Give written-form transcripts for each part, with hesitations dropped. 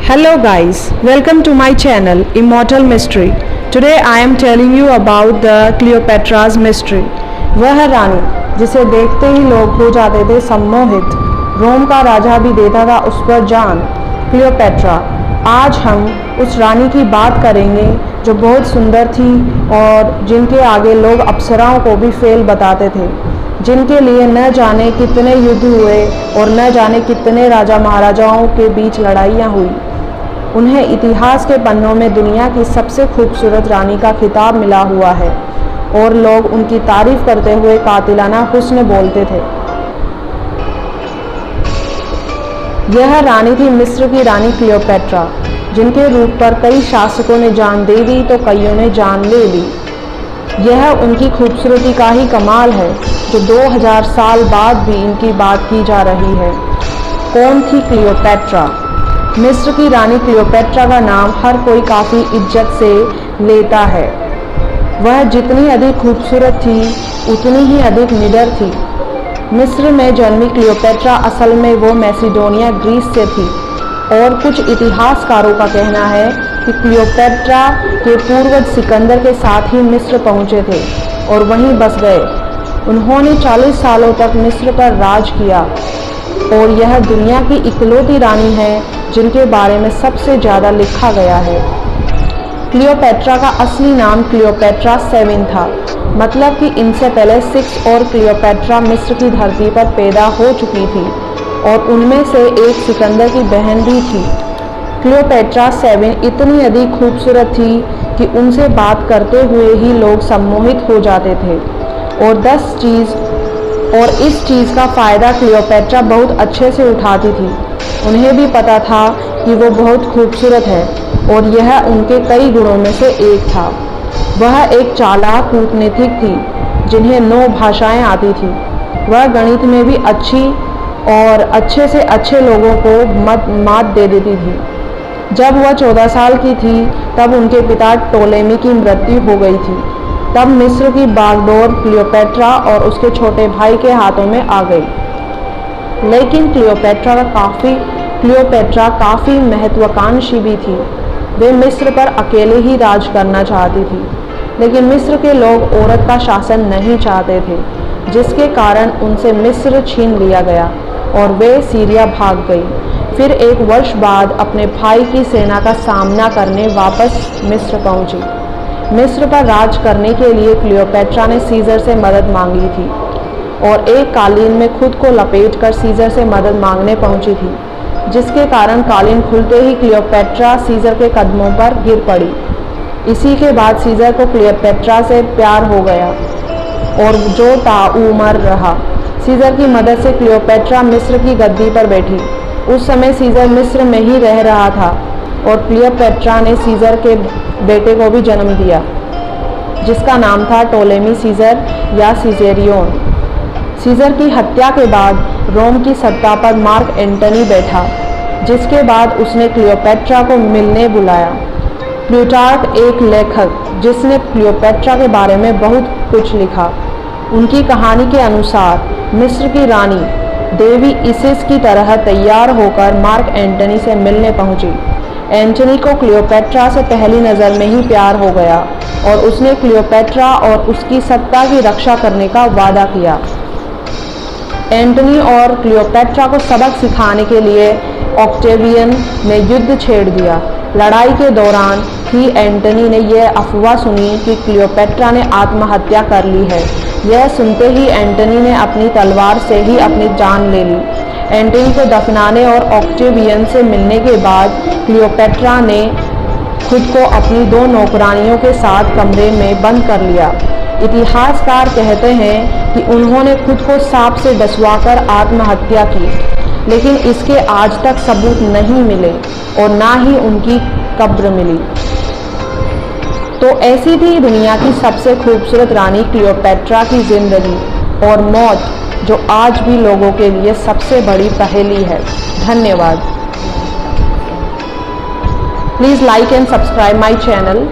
Hello guys, welcome to my channel Immortal Mystery. Today I am telling you about the Cleopatra's mystery. वह रानी जिसे देखते ही लोग हो जाते थे सम्मोहित, रोम का राजा भी देता था उस पर जान, क्लियोपेट्रा। आज हम उस रानी की बात करेंगे जो बहुत सुंदर थी और जिनके आगे लोग अप्सराओं को भी फेल बताते थे, जिनके लिए न जाने कितने युद्ध हुए और न जाने कितने राजा महाराजाओं के बीच लड़ाइयाँ हुई। उन्हें इतिहास के पन्नों में दुनिया की सबसे खूबसूरत रानी का खिताब मिला हुआ है और लोग उनकी तारीफ करते हुए कातिलाना हुस्न बोलते थे। यह रानी थी मिस्र की रानी क्लियोपेट्रा, जिनके रूप पर कई शासकों ने जान दे दी तो कईयों ने जान ले ली। यह उनकी खूबसूरती का ही कमाल है जो 2000 साल बाद भी इनकी बात की जा रही है। कौन थी क्लियोपेट्रा? मिस्र की रानी क्लियोपेट्रा का नाम हर कोई काफ़ी इज्जत से लेता है। वह जितनी अधिक खूबसूरत थी उतनी ही अधिक निडर थी। मिस्र में जन्मी क्लियोपेट्रा असल में वो मैसिडोनिया ग्रीस से थी और कुछ इतिहासकारों का कहना है कि क्लियोपेट्रा के पूर्वज सिकंदर के साथ ही मिस्र पहुँचे थे और वहीं बस गए। उन्होंने 40 सालों तक मिस्र पर राज किया और यह दुनिया की इकलौती रानी है जिनके बारे में सबसे ज़्यादा लिखा गया है। क्लियोपेट्रा का असली नाम क्लियोपेट्रा 7 था, मतलब कि इनसे पहले 6 और क्लियोपेट्रा मिस्र की धरती पर पैदा हो चुकी थी और उनमें से एक सिकंदर की बहन भी थी। क्लियोपेट्रा 7 इतनी अधिक खूबसूरत थी कि उनसे बात करते हुए ही लोग सम्मोहित हो जाते थे और इस चीज़ का फ़ायदा क्लियोपेट्रा बहुत अच्छे से उठाती थी। उन्हें भी पता था कि वो बहुत खूबसूरत है और यह उनके कई गुणों में से एक था। वह एक चालाक कूटनीतिक थी जिन्हें 9 भाषाएं आती थी। वह गणित में भी अच्छी और अच्छे से अच्छे लोगों को मात दे देती थी। जब वह 14 साल की थी तब उनके पिता टोलेमी की मृत्यु हो गई थी। तब मिस्र की बागडोर क्लियोपेट्रा और उसके छोटे भाई के हाथों में आ गई। लेकिन क्लियोपेट्रा काफ़ी महत्वाकांक्षी भी थी। वे मिस्र पर अकेले ही राज करना चाहती थी, लेकिन मिस्र के लोग औरत का शासन नहीं चाहते थे, जिसके कारण उनसे मिस्र छीन लिया गया और वे सीरिया भाग गई। फिर 1 वर्ष बाद अपने भाई की सेना का सामना करने वापस मिस्र पहुंची। मिस्र पर राज करने के लिए क्लियोपेट्रा ने सीजर से मदद मांगी थी और एक कालीन में खुद को लपेटकर सीजर से मदद मांगने पहुंची थी, जिसके कारण कालीन खुलते ही क्लियोपेट्रा सीजर के कदमों पर गिर पड़ी। इसी के बाद सीजर को क्लियोपेट्रा से प्यार हो गया और जो ताउम्र रहा। सीजर की मदद से क्लियोपेट्रा मिस्र की गद्दी पर बैठी। उस समय सीजर मिस्र में ही रह रहा था और क्लियोपेट्रा ने सीजर के बेटे को भी जन्म दिया, जिसका नाम था टोलेमी सीजर या सीजेरियन। सीजर की हत्या के बाद रोम की सत्ता पर मार्क एंटनी बैठा, जिसके बाद उसने क्लियोपेट्रा को मिलने बुलाया। प्लूटार्क एक लेखक जिसने क्लियोपेट्रा के बारे में बहुत कुछ लिखा, उनकी कहानी के अनुसार मिस्र की रानी देवी इसिस की तरह तैयार होकर मार्क एंटनी से मिलने पहुंची। एंटनी को क्लियोपेट्रा से पहली नज़र में ही प्यार हो गया और उसने क्लियोपेट्रा और उसकी सत्ता की रक्षा करने का वादा किया। एंटनी और क्लियोपेट्रा को सबक सिखाने के लिए ऑक्टेवियन ने युद्ध छेड़ दिया। लड़ाई के दौरान ही एंटनी ने यह अफवाह सुनी कि क्लियोपेट्रा ने आत्महत्या कर ली है। यह सुनते ही एंटनी ने अपनी तलवार से ही अपनी जान ले ली। एंटनी को दफनाने और ऑक्टेवियन से मिलने के बाद क्लियोपेट्रा ने खुद को अपनी 2 नौकरानियों के साथ कमरे में बंद कर लिया। इतिहासकार कहते हैं कि उन्होंने खुद को सांप से डसवाकर आत्महत्या की, लेकिन इसके आज तक सबूत नहीं मिले और ना ही उनकी कब्र मिली। तो ऐसी थी दुनिया की सबसे खूबसूरत रानी क्लियोपेट्रा की जिंदगी और मौत, जो आज भी लोगों के लिए सबसे बड़ी पहेली है। धन्यवाद। Please like and subscribe my channel.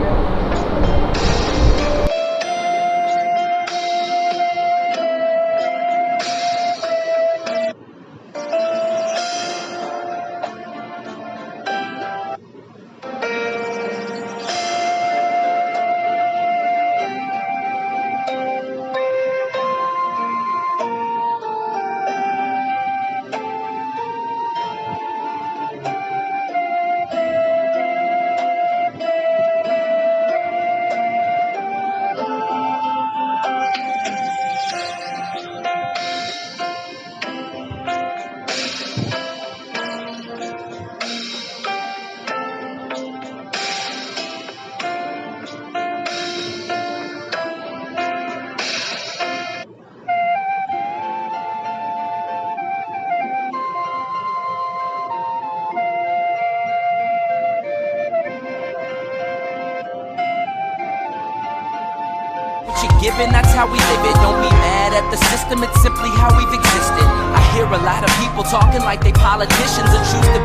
given, that's how we live it. Don't be mad at the system, it's simply how we've existed. I hear a lot of people talking like they politicians and choose to